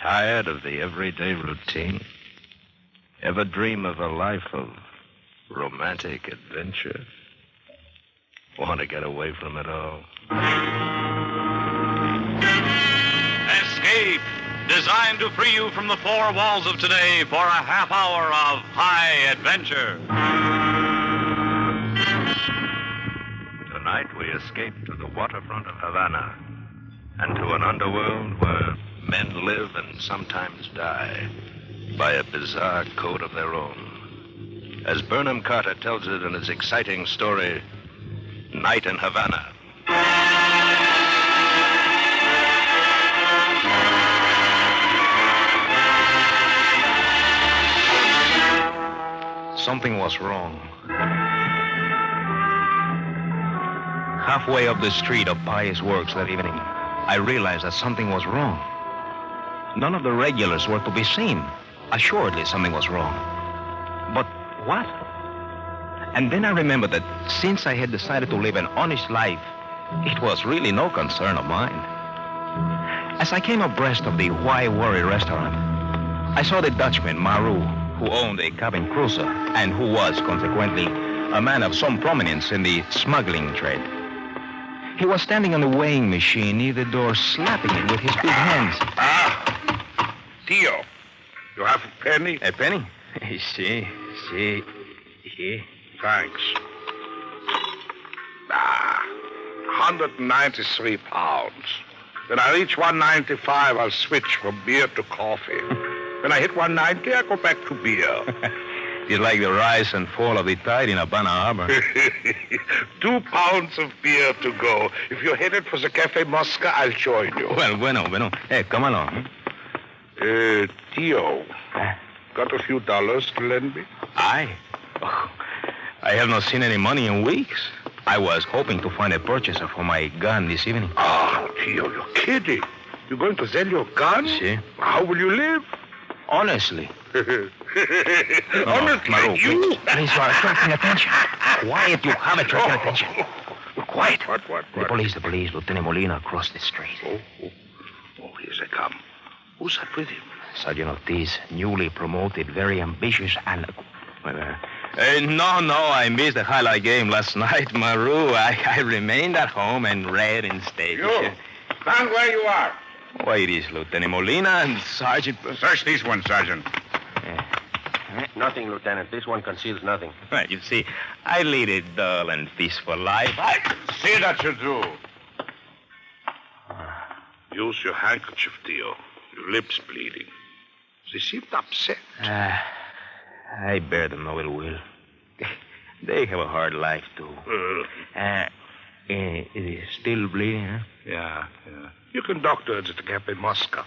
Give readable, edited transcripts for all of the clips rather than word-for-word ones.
Tired of the everyday routine? Ever dream of a life of romantic adventure? Want to get away from it all? Escape, designed to free you from the four walls of today for a half hour of high adventure. Tonight we escape to the waterfront of Havana and to an underworld where men live and sometimes die by a bizarre code of their own. As Burnham Carter tells it in his exciting story, Night in Havana. Something was wrong. Halfway up the street of Pious Works that evening, I realized that something was wrong. None of the regulars were to be seen. Assuredly, something was wrong. But what? And then I remembered that since I had decided to live an honest life, it was really no concern of mine. As I came abreast of the Why Worry restaurant, I saw the Dutchman, Maru, who owned a cabin cruiser and who was, consequently, a man of some prominence in the smuggling trade. He was standing on the weighing machine near the door, slapping it with his big hands. Tio, you have a penny? A penny? See. Thanks. 193 pounds. When I reach 195, I'll switch from beer to coffee. When I hit 190, I go back to beer. It's like the rise and fall of the tide in Havana Harbor. 2 pounds of beer to go. If you're headed for the Cafe Mosca, I'll join you. Well, bueno. Hey, come along. Tio, got a few dollars to lend me? I have not seen any money in weeks. I was hoping to find a purchaser for my gun this evening. Oh, Tio, you're kidding. You're going to sell your gun? Si. How will you live? Honestly. Honestly, Maru, you... please, you are attracting attention. Quiet, you have attracted attention. Quiet. What? The police, Lieutenant Molina across the street. Oh, here they come. Who's that with him? Sergeant Ortiz, newly promoted, very ambitious, and... No, I missed the highlight game last night, Maru. I remained at home and read instead. You, stand where you are. Why, it is Lieutenant Molina and Sergeant... Search these ones, Sergeant. Nothing, Lieutenant. This one conceals nothing. Well, you see, I lead a dull and peaceful life. I see that you do. Use your handkerchief, Tio. Your lips bleeding. They seemed upset. I bear them no ill will. They have a hard life, too. It is still bleeding, huh? Yeah. You can doctor it at the Cafe Mosca.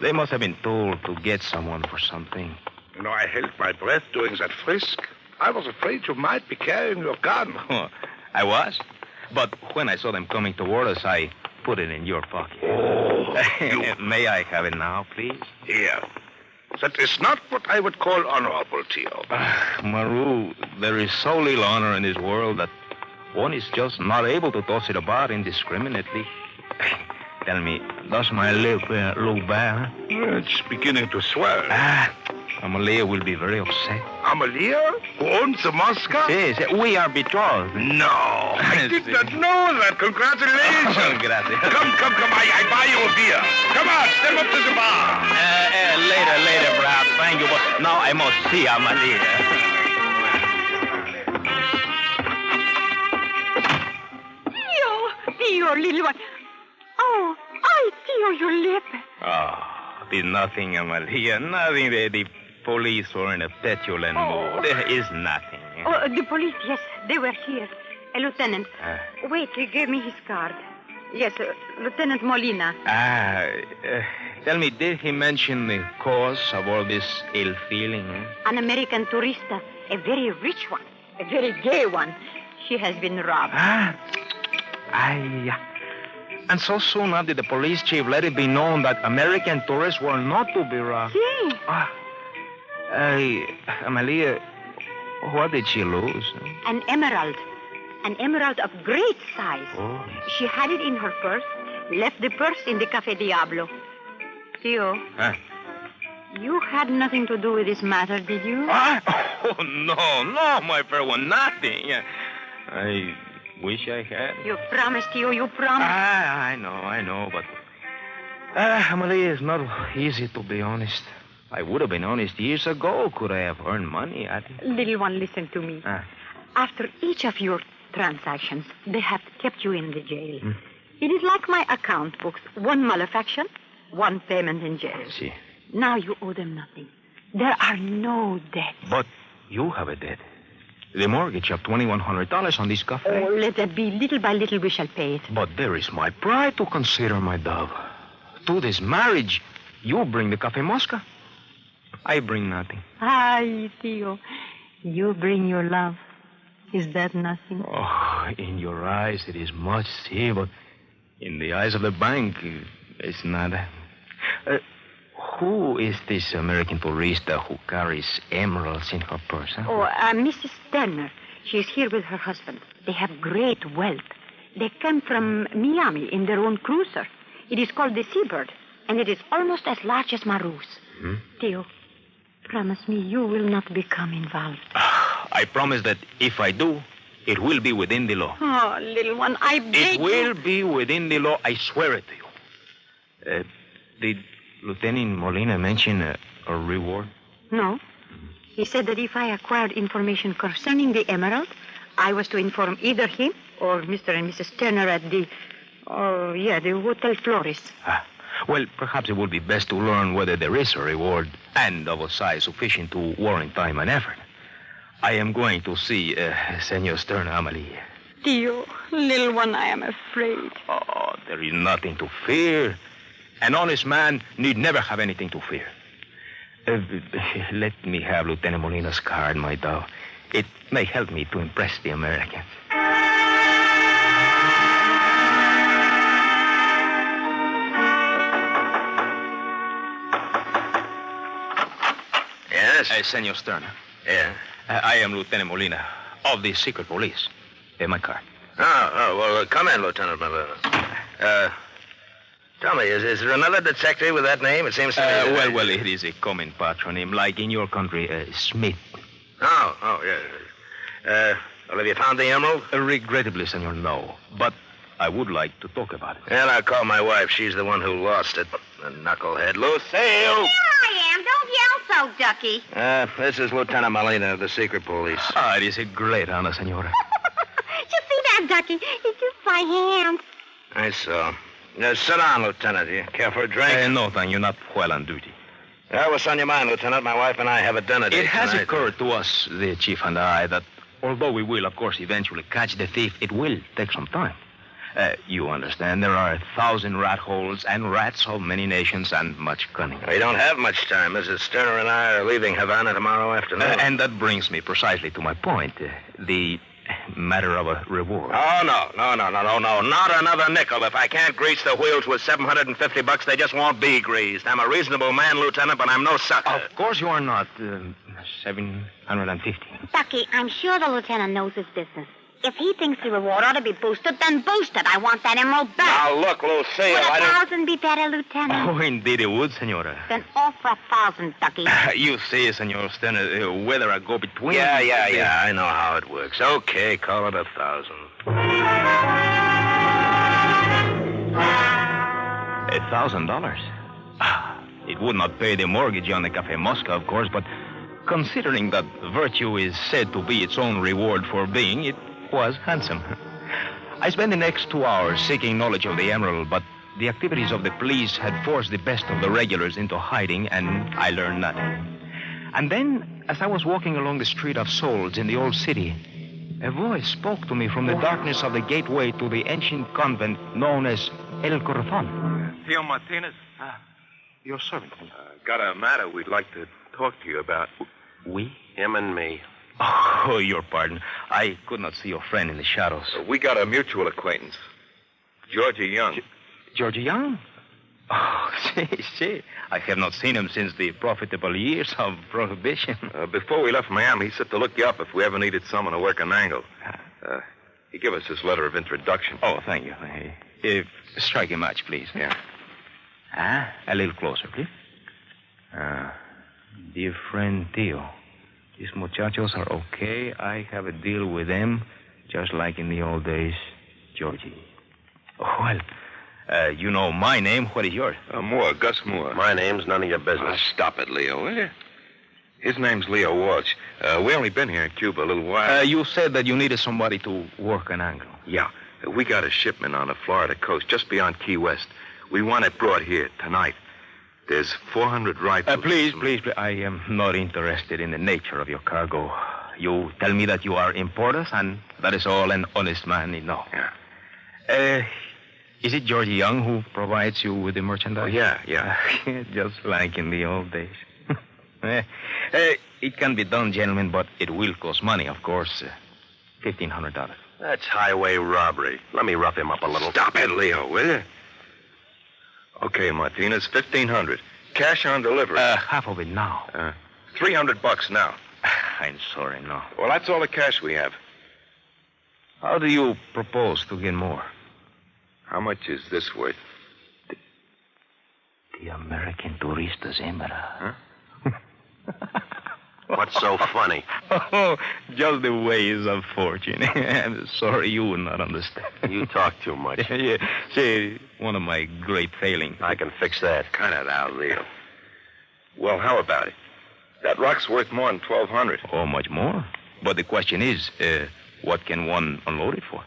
They must have been told to get someone for something. You know, I held my breath during that frisk. I was afraid you might be carrying your gun. Oh, I was? But when I saw them coming toward us, I put it in your pocket. Oh, May I have it now, please? Here. That is not what I would call honorable, Tio. Maru, there is so little honor in this world that one is just not able to toss it about indiscriminately. Tell me, does my lip look bad? Huh? It's beginning to swell. Amalia will be very upset. Amalia? Who owns the Mosca? Yes, we are betrothed. No, I did not know that. Congratulations. Gracias. Come. I buy you a beer. Come on, step up to the bar. Later, perhaps. Thank you, but now I must see Amalia. Tio, little one. Oh, I feel your lip. Oh, there's nothing, Amalia. Nothing. The police were in a petulant mood. There is nothing. Oh, the police, yes, they were here. Lieutenant, wait, he gave me his card. Yes, Lieutenant Molina. Tell me, did he mention the cause of all this ill feeling? An American tourista, a very rich one, a very gay one. She has been robbed. And so soon after the police chief let it be known that American tourists were not to be robbed. Si. Amalia, what did she lose? An emerald of great size. Oh. She had it in her purse, left the purse in the Cafe Diablo. Theo. Huh? You had nothing to do with this matter, did you? Oh, no, my fair one, nothing. I wish I had. You promised, Theo, you promised. I know, but... Emily, it's not easy to be honest. I would have been honest years ago. Could I have earned money at it? Little one, listen to me. After each of your transactions, they have kept you in the jail. It is like my account books. One malefaction, one payment in jail. See. Now you owe them nothing. There are no debts. But you have a debt. The mortgage of $2,100 on this cafe. Oh, let that be. Little by little we shall pay it. But there is my pride to consider, my dove. To this marriage, you bring the Cafe Mosca. I bring nothing. Ay, Theo. You bring your love. Is that nothing? Oh, in your eyes it is much, see, but in the eyes of the bank, it's nada. Who is this American tourista who carries emeralds in her purse? Huh? Oh, Mrs. Turner. She is here with her husband. They have great wealth. They came from Miami in their own cruiser. It is called the Seabird, and it is almost as large as Maru's. Theo, promise me you will not become involved. I promise that if I do, it will be within the law. Oh, little one, I beg you. It will be within the law. I swear it to you. Did Lieutenant Molina mention a reward? No. He said that if I acquired information concerning the emerald, I was to inform either him or Mr. and Mrs. Turner at the Hotel Flores. Well, perhaps it would be best to learn whether there is a reward and of a size sufficient to warrant time and effort. I am going to see Senor Stern, Amelie. Theo, little one, I am afraid. Oh, there is nothing to fear. An honest man need never have anything to fear. Let me have Lieutenant Molina's card, my dove. It may help me to impress the Americans. Yes? Senor Stern. Yeah? I am Lieutenant Molina of the secret police. My card. Well, come in, Lieutenant Molina. Tell me, is there another detective with that name? It seems to me... Well, it is a common patronym, like in your country, Smith. Yeah. Well, have you found the emerald? Regrettably, senor, no. But I would like to talk about it. Well, I'll call my wife. She's the one who lost it. The knucklehead. Lucille! Here I am. Don't yell so, Ducky. This is Lieutenant Molina of the secret police. It is a great honor, senora. You see that, Ducky? He kissed my hand. I saw. Sit down, Lieutenant. You care for a drink? No, thank you. Not while on duty. What's on your mind, Lieutenant? My wife and I have a dinner date It has tonight. occurred to us, the chief and I, that although we will, of course, eventually catch the thief, it will take some time. You understand, there are 1,000 rat holes and rats of many nations and much cunning. We don't have much time. Mrs. Sterner and I are leaving Havana tomorrow afternoon. And that brings me precisely to my point, the matter of a reward. Oh, no. Not another nickel. If I can't grease the wheels with $750, they just won't be greased. I'm a reasonable man, Lieutenant, but I'm no sucker. Of course you are not. 750. Ducky, I'm sure the lieutenant knows his business. If he thinks the reward ought to be boosted, then boost it. I want that emerald back. Now, look, Lucille, Would I don't... 1,000 be better, Lieutenant? Oh, indeed it would, senora. Then offer 1,000, Ducky. You see, senor Sterner, whether I go between... Yeah, I know how it works. Okay, call it 1,000. $1,000? It would not pay the mortgage on the Cafe Mosca, of course, but considering that virtue is said to be its own reward for being, it was handsome. I spent the next 2 hours seeking knowledge of the emerald, but the activities of the police had forced the best of the regulars into hiding, and I learned nothing. And then, as I was walking along the street of souls in the old city, a voice spoke to me from the darkness of the gateway to the ancient convent known as El Corazon. Theo Martinez? Your servant. Got a matter we'd like to talk to you about. We? Him and me. Oh, your pardon. I could not see your friend in the shadows. We got a mutual acquaintance. Georgia Young. Georgia Young? Oh, see. I have not seen him since the profitable years of Prohibition. Before we left Miami, he said to look you up if we ever needed someone to work an angle. He gave us his letter of introduction. Oh, thank you. Strike a match, please. Yeah. A little closer, please. Dear friend Tio, these muchachos are okay. I have a deal with them, just like in the old days. Georgie. Well, you know my name. What is yours? Moore, Gus Moore. My name's none of your business. Stop it, Leo, will you? His name's Leo Walsh. We only been here in Cuba a little while. You said that you needed somebody to work an angle. Yeah. We got a shipment on the Florida coast, just beyond Key West. We want it brought here tonight. There's 400 rifles. Please. I am not interested in the nature of your cargo. You tell me that you are importers, and that is all an honest man need know. Yeah. Is it Georgie Young who provides you with the merchandise? Oh, yeah. Just like in the old days. It can be done, gentlemen, but it will cost money, of course. $1,500. That's highway robbery. Let me rough him up a little. Stop it, Leo, will you? Okay, Martinez, $1,500. Cash on delivery. Half of it now. $300 now. I'm sorry, no. Well, that's all the cash we have. How do you propose to get more? How much is this worth? The American Tourista's Emera. What's so funny? Oh, just the ways of fortune. I'm sorry you would not understand. You talk too much. Yeah, see, one of my great failings. I can fix that. Cut it out, Leo. Well, how about it? That rock's worth more than $1,200. Oh, much more. But the question is, what can one unload it for?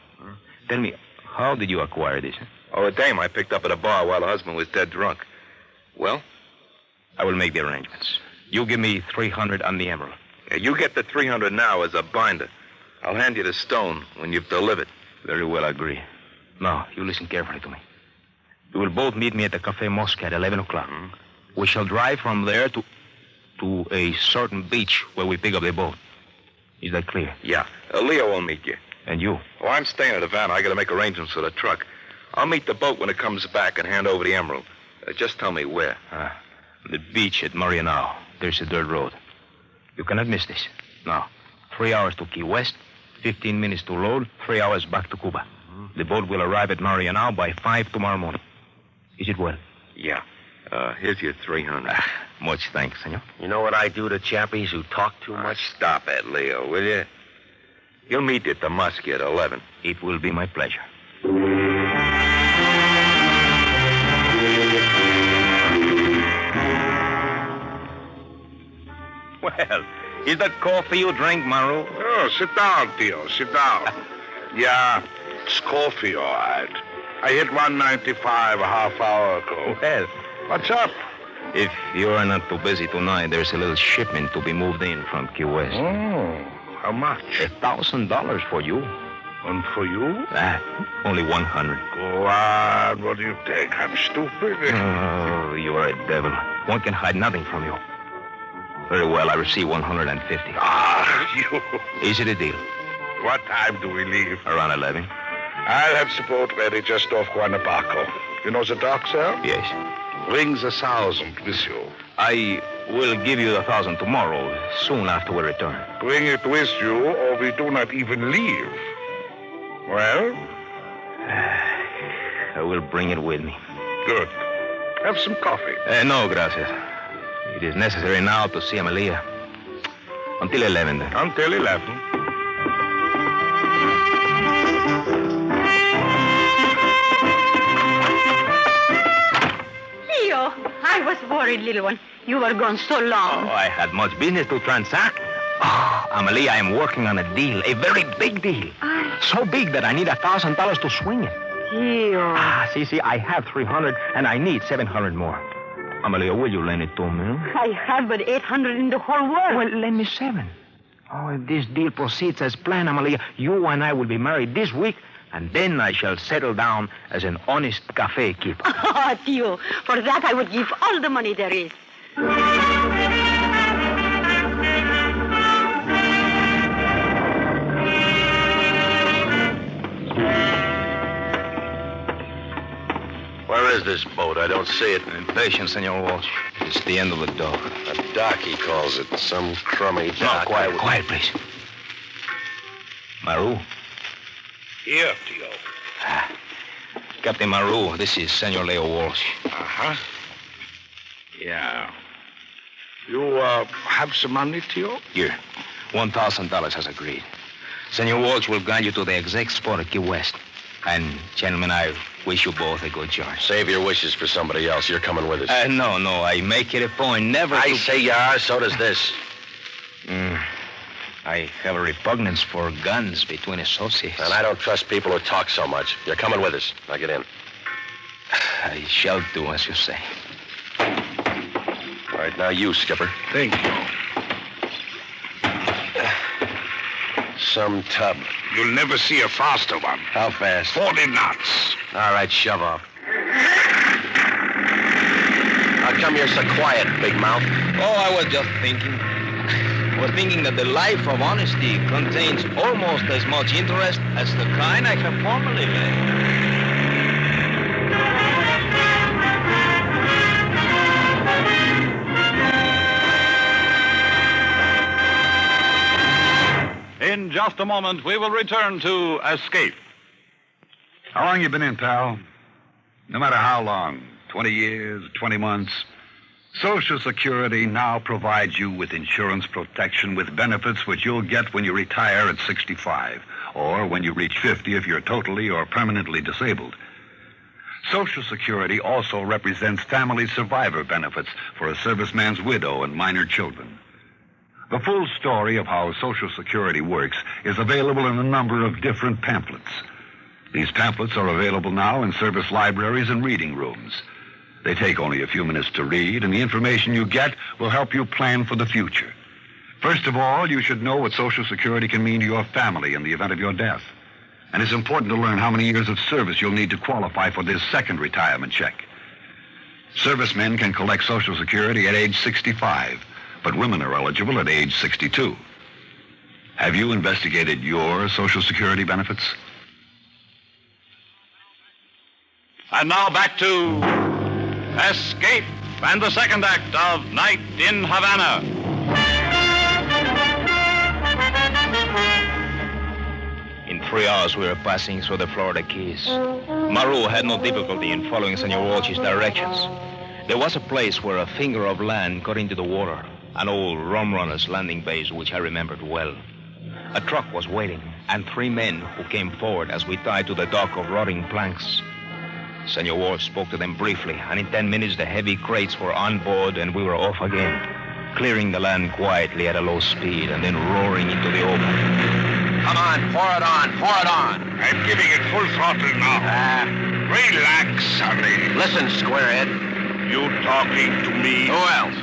Tell me, how did you acquire this? Oh, a dame I picked up at a bar while her husband was dead drunk. Well? I will make the arrangements. You give me $300 on the emerald. Yeah, you get the $300 now as a binder. I'll hand you the stone when you've delivered. Very well, I agree. Now, you listen carefully to me. You will both meet me at the Café Mosca at 11 o'clock. We shall drive from there to a certain beach where we pick up the boat. Is that clear? Yeah. Leo will meet you. And you? Oh, I'm staying at Havana. I got to make arrangements for the truck. I'll meet the boat when it comes back and hand over the emerald. Just tell me where. The beach at Marianao. There's a dirt road. You cannot miss this. Now, 3 hours to Key West, 15 minutes to load, 3 hours back to Cuba. The boat will arrive at Marianao by 5 tomorrow morning. Is it well? Yeah. Here's your $300. Much thanks, senor. You know what I do to chappies who talk too much? Stop it, Leo, will you? You'll meet you at the Muskie at 11. It will be my pleasure. Well, is that coffee you drink, Maru? Oh, sit down, Tio. Sit down. Yeah, it's coffee, all right. I hit 195 a half hour ago. Well, What's up? if you are not too busy tonight, there's a little shipment to be moved in from Key West. Oh, how much? $1,000 for you. And for you? Only $100. Go on. What do you think? I'm stupid? Oh, you are a devil. One can hide nothing from you. Very well, I receive $150. You. Is it a deal? What time do we leave? Around 11? I'll have the boat ready just off Guanabaco. You know the dock, sir? Yes. Brings 1,000 with you. I will give you 1,000 tomorrow, soon after we return. Bring it with you, or we do not even leave. Well? I will bring it with me. Good. Have some coffee. No, gracias. It is necessary now to see Amelia. Until 11, then. Until 11. Leo, I was worried, little one. You were gone so long. Oh, I had much business to transact. Oh, Amelia, I am working on a deal, a very big deal. So big that I need $1,000 to swing it. Leo. See, I have 300 and I need 700 more. Amelia, will you lend it to me? I have but 800 in the whole world. Well, lend me 7. Oh, if this deal proceeds as planned, Amelia, you and I will be married this week, and then I shall settle down as an honest cafe keeper. Oh, Tio, for that I would give all the money there is. Where is this boat? I don't see it. Patience, Senor Walsh. It's the end of the dock. A dock, he calls it. Some crummy dock. No, quiet, please. Maru. Here, Tio. Captain Maru, this is Senor Leo Walsh. Uh-huh. Yeah. You, have some money, Tio? Here. $1,000 as agreed. Senor Walsh will guide you to the exact spot at Key West. And, gentlemen, I wish you both a good journey. Save your wishes for somebody else. You're coming with us. No. I make it a point never I to... say you are, so does this. I have a repugnance for guns between associates. And I don't trust people who talk so much. You're coming with us. Now get in. I shall do as you say. All right, now you, Skipper. Thank you. Some tub. You'll never see a faster one. How fast? 40 knots. All right, shove off. How come you're so quiet, big mouth? Oh, I was just thinking. I was thinking that the life of honesty contains almost as much interest as the kind I have formerly led. In just a moment, we will return to Escape. How long you been in, pal? No matter how long, 20 years, 20 months, Social Security now provides you with insurance protection with benefits which you'll get when you retire at 65, or when you reach 50 if you're totally or permanently disabled. Social Security also represents family survivor benefits for a serviceman's widow and minor children. The full story of how Social Security works is available in a number of different pamphlets. These pamphlets are available now in service libraries and reading rooms. They take only a few minutes to read, and the information you get will help you plan for the future. First of all, you should know what Social Security can mean to your family in the event of your death. And it's important to learn how many years of service you'll need to qualify for this second retirement check. Servicemen can collect Social Security at age 65. But women are eligible at age 62. Have you investigated your Social Security benefits? And now back to Escape and the second act of Night in Havana. In 3 hours, we were passing through the Florida Keys. Maru had no difficulty in following Senor Walsh's directions. There was a place where a finger of land cut into the water. An old rum runner's landing base, which I remembered well. A truck was waiting, and 3 men who came forward as we tied to the dock of rotting planks. Senor Walsh spoke to them briefly, and in 10 minutes the heavy crates were on board and we were off again, clearing the land quietly at a low speed and then roaring into the open. Come on, pour it on. I'm giving it full throttle now. Relax, Sonny. Listen, squarehead. You talking to me? Who else?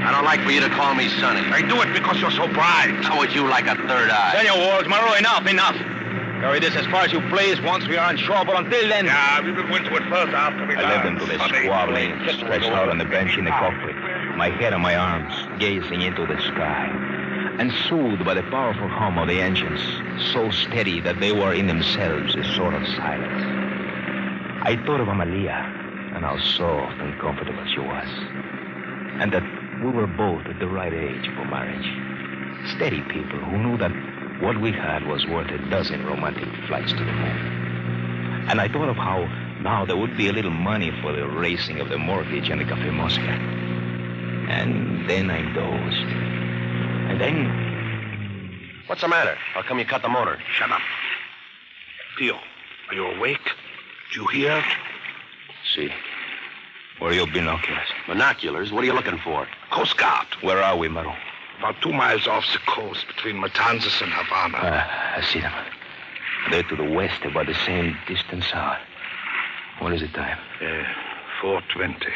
I don't like for you to call me Sonny. I do it because you're so bright. How would you like a third eye? Senor Walsh, Maru, enough. Carry this as far as you please once we are on shore, but until then... Yeah, we will go into it first after we I led them to the squabbling, stretched out on the bench in the cockpit, my head on my arms, gazing into the sky, and soothed by the powerful hum of the engines, so steady that they were in themselves a sort of silence. I thought of Amalia, and how soft and comfortable she was, and that we were both at the right age for marriage. Steady people who knew that what we had was worth a dozen romantic flights to the moon. And I thought of how now there would be a little money for the raising of the mortgage and the Café Mosca. And then I dozed. And then... What's the matter? How come you cut the motor? Shut up. Theo, are you awake? Do you hear? See. Where are your binoculars? Binoculars? What are you looking for? Coast Guard. Where are we, Maru? About 2 miles off the coast between Matanzas and Havana. I see them. They're to the west, about the same distance out. What is the time? 4:20.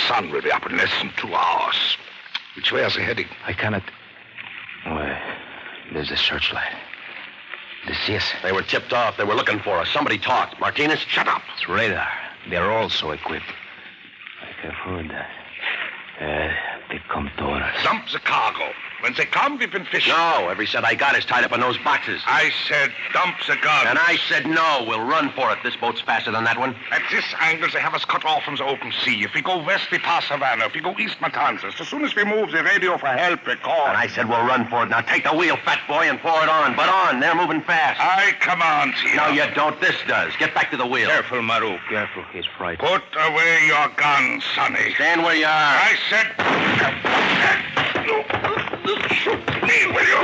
Sun will be up in less than 2 hours. Which way are they heading? I cannot... Well, there's the searchlight. They see us. They were tipped off. They were looking for us. Somebody talked. Martinez, shut up. It's radar. They're also equipped. I have heard that. They come toward us. Dump the cargo. When they come, we've been fishing. No, every cent I got is tied up in those boxes. I said dump the gun. And I said no. We'll run for it. This boat's faster than that one. At this angle, they have us cut off from the open sea. If we go west, we pass Havana. If we go east, Matanzas. As soon as we move, the radio for help, we call. And I said we'll run for it. Now take the wheel, fat boy, and pour it on. But on. They're moving fast. I command you. No, you don't. This does. Get back to the wheel. Careful, Maru. Careful. He's frightened. Put away your gun, Sonny. Stand where you are. I said... Shoot me, will you?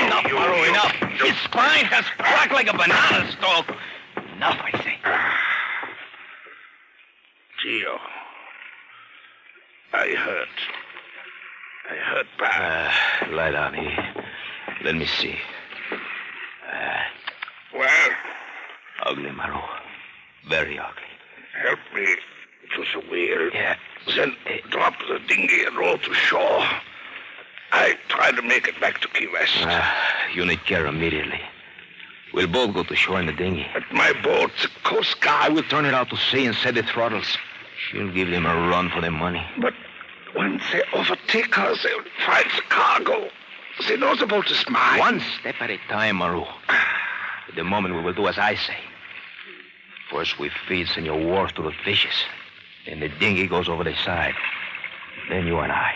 Enough, Maru, enough. His spine has cracked like a banana stalk. Enough, I say. Gio. I hurt bad. Lie down here. Let me see. Well? Ugly, Maru. Very ugly. Help me to the wheel. Yeah. Then drop the dinghy and roll to shore. I try to make it back to Key West. You need care immediately. We'll both go to shore in the dinghy. At my boat, the Coast Guard. I will turn it out to sea and set the throttles. She'll give them a run for their money. But when they overtake her, they'll find the cargo. They know the boat is mine. One step at a time, Maru. At the moment, we will do as I say. First, we feed Senor Worf to the fishes. Then the dinghy goes over the side. Then you and I.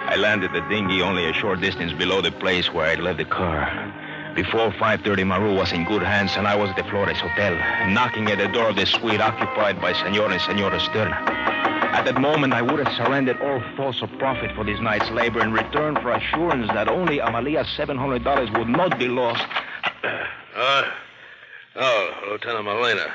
I landed the dinghy only a short distance below the place where I'd left the car. Before 5:30, Maru was in good hands, and I was at the Flores Hotel, knocking at the door of the suite occupied by Senor and Senora Stern. At that moment, I would have surrendered all thoughts of profit for this night's labor in return for assurance that only Amalia's $700 would not be lost. Lieutenant Molina,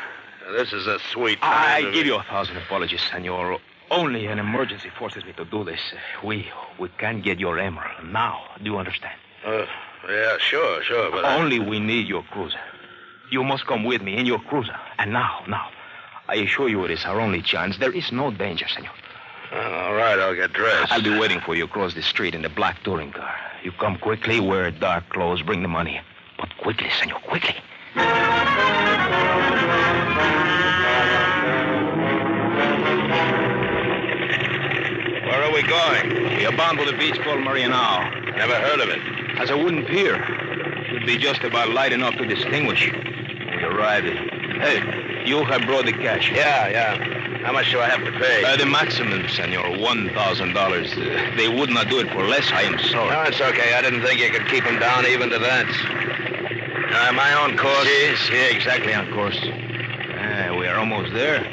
this is a sweet... I give you 1,000 apologies, Senor. Only an emergency forces me to do this. We can't get your emerald now. Do you understand? Yeah, sure, but... Only we need your cruiser. You must come with me in your cruiser. And now, I assure you it is our only chance. There is no danger, senor. All right, I'll get dressed. I'll be waiting for you across the street in the black touring car. You come quickly, wear dark clothes, bring the money. But quickly, senor, quickly. Where are we going? We are bound for the beach called Marianao. Never heard of it. Has a wooden pier. Should be just about light enough to distinguish. We arrived. Hey, you have brought the cash. Yeah. How much do I have to pay? The maximum, senor, $1,000. They would not do it for less. I am sorry. No, it's okay. I didn't think you could keep him down even to that. My own course? Yes, exactly on course. We are almost there.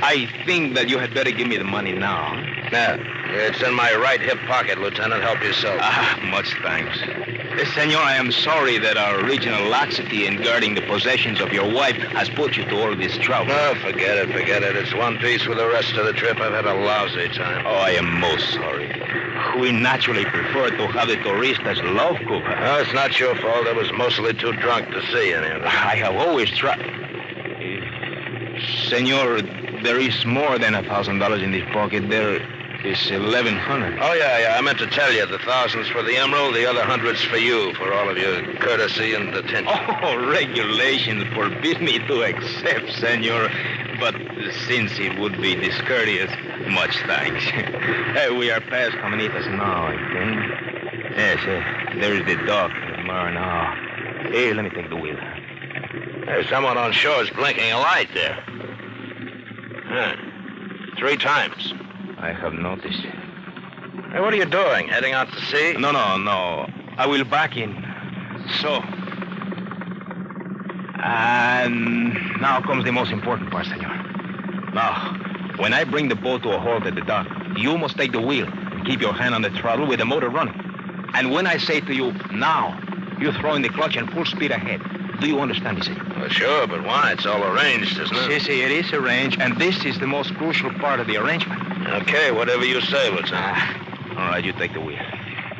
I think that you had better give me the money now. Yeah, it's in my right hip pocket, Lieutenant. Help yourself. Much thanks. Senor, I am sorry that our original laxity in guarding the possessions of your wife has put you to all this trouble. Oh, forget it. It's one piece with the rest of the trip. I've had a lousy time. Oh, I am most sorry. We naturally prefer to have the touristas love Cuba. No, it's not your fault. I was mostly too drunk to see any of it. I have always tried. Senor, there is more than $1,000 in this pocket. There is 1,100. Oh, yeah. I meant to tell you. The 1,000's for the emerald, the other 100's for you, for all of your courtesy and attention. Oh, regulations forbid me to accept, senor. But since it would be discourteous, much thanks. We are past Comanitas now, I think. Yes, there is the dock at Maranao. Here, let me take the wheel. There's someone on shore is blinking a light there. 3 times. I have noticed. Hey, what are you doing? Heading out to sea? No. I will back in. So. And now comes the most important part, senor. Now, when I bring the boat to a halt at the dock, you must take the wheel and keep your hand on the throttle with the motor running. And when I say to you, now, you throw in the clutch and full speed ahead. Do you understand me, senor? Well, sure, but why? It's all arranged, isn't it? See, it is arranged, and this is the most crucial part of the arrangement. Okay, whatever you say, Lieutenant. All right, you take the wheel.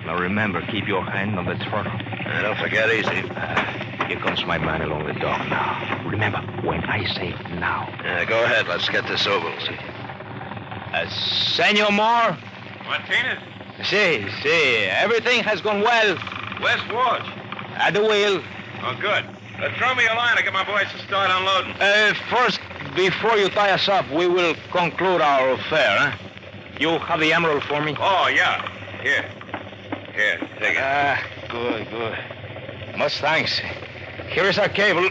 Now remember, keep your hand on the throttle. Don't forget easy. Here comes my man along the dock now. Remember, when I say now. Go ahead, let's get this over. Senor Moore? Martinez? See, everything has gone well. Where's Watch? At the wheel. Oh, good. Throw me a line. I get my boys to start unloading. First, before you tie us up, we will conclude our affair, huh? You have the emerald for me? Oh, yeah. Here, take it. Good. Much thanks. Here is our cable.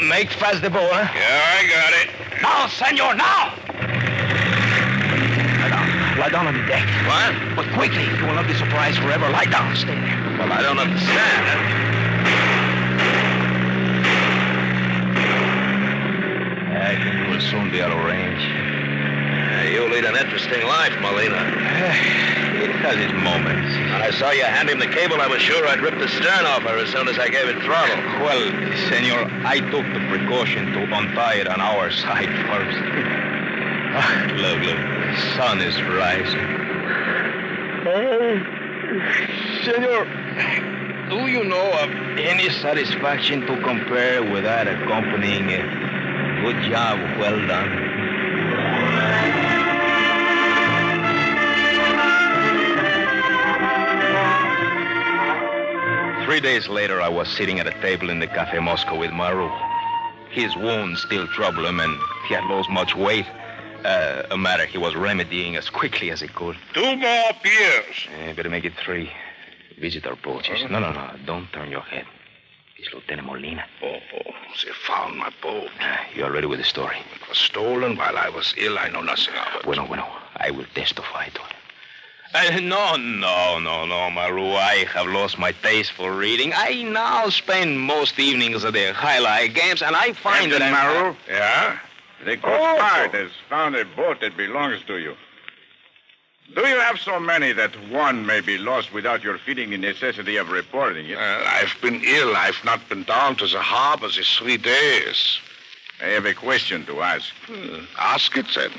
Make fast the boat, huh? Yeah, I got it. Now, senor, now! Lie down on the deck. What? But quickly, you will not be surprised forever. Lie down, stay there. Well, I don't understand. I think you will soon be out of range. You lead an interesting life, Molina. It has its moments. When I saw you hand him the cable, I was sure I'd rip the stern off her as soon as I gave it throttle. Well, senor, I took the precaution to untie it on our side first. Look, the sun is rising. Senor, do you know of any satisfaction to compare with that accompanying a good job well done? 3 days later, I was sitting at a table in the Café Moscow with Maru. His wounds still trouble him, and he had lost much weight. A matter he was remedying as quickly as he could. 2 more beers. Better make it 3. Visit our poachers. No. Don't turn your head. It's Lieutenant Molina. Oh, they found my boat. You are ready with the story? It was stolen while I was ill. I know nothing of it. Bueno. I will testify to it. No, Maru. I have lost my taste for reading. I now spend most evenings at the highlight games, and I find Captain that Maru? Yeah? The Coast Guard has found a boat that belongs to you. Do you have so many that one may be lost without your feeling the necessity of reporting it? I've been ill. I've not been down to the harbor these 3 days. I have a question to ask. Ask it, then.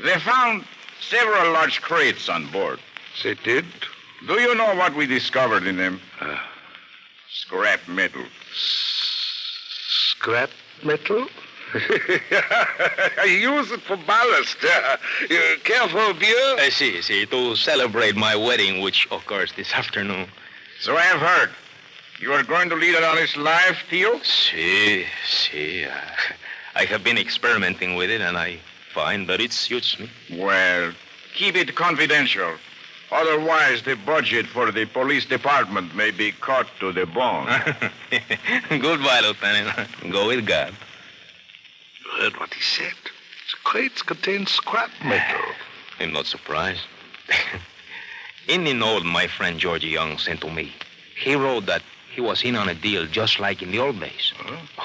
They found several large crates on board. They did? Do you know what we discovered in them? Scrap metal. Scrap metal? I use it for ballast. You care for a beer? See, to celebrate my wedding, which occurs this afternoon. So I have heard. You are going to lead an honest life, Tio? See. I have been experimenting with it, and I find that it suits me. Well, keep it confidential. Otherwise, the budget for the police department may be cut to the bone. Goodbye, Lieutenant. Go with God. You heard what he said. The crates contain scrap metal. I'm not surprised. In the note my friend Georgie Young sent to me, he wrote that he was in on a deal just like in the old days.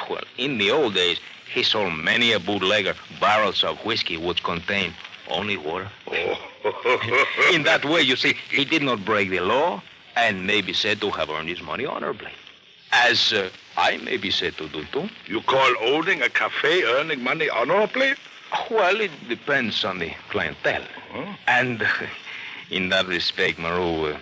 Well, in the old days, he sold many a bootlegger barrels of whiskey which contained only water. In that way, you see, he did not break the law and may be said to have earned his money honorably. As I may be said to do, too. You call owning a cafe earning money honorably? Well, it depends on the clientele. And in that respect, Maru,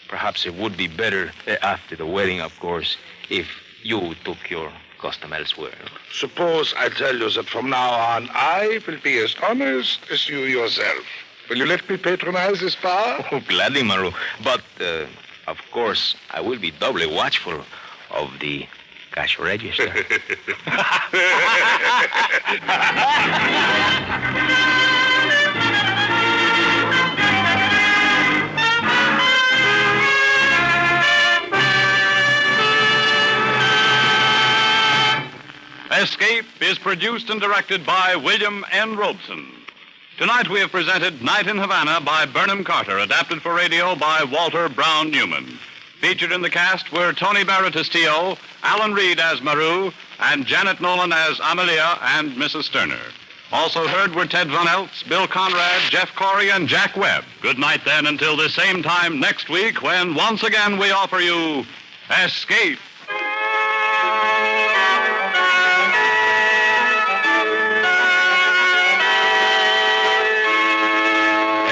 perhaps it would be better, after the wedding, of course, if you took your custom elsewhere. Suppose I tell you that from now on, I will be as honest as you yourself. Will you let me patronize this bar? Oh, gladly, Maru. But, of course, I will be doubly watchful of the cash register. Escape is produced and directed by William N. Robeson. Tonight we have presented Night in Havana by Burnham Carter, adapted for radio by Walter Brown Newman. Featured in the cast were Tony Barrett as Tio, Alan Reed as Maru, and Janet Nolan as Amelia and Mrs. Sterner. Also heard were Ted Von Eltz, Bill Conrad, Jeff Corey, and Jack Webb. Good night then until the same time next week when once again we offer you Escape.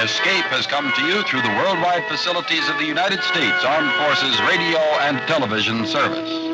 Escape has come to you through the worldwide facilities of the United States Armed Forces Radio and Television Service.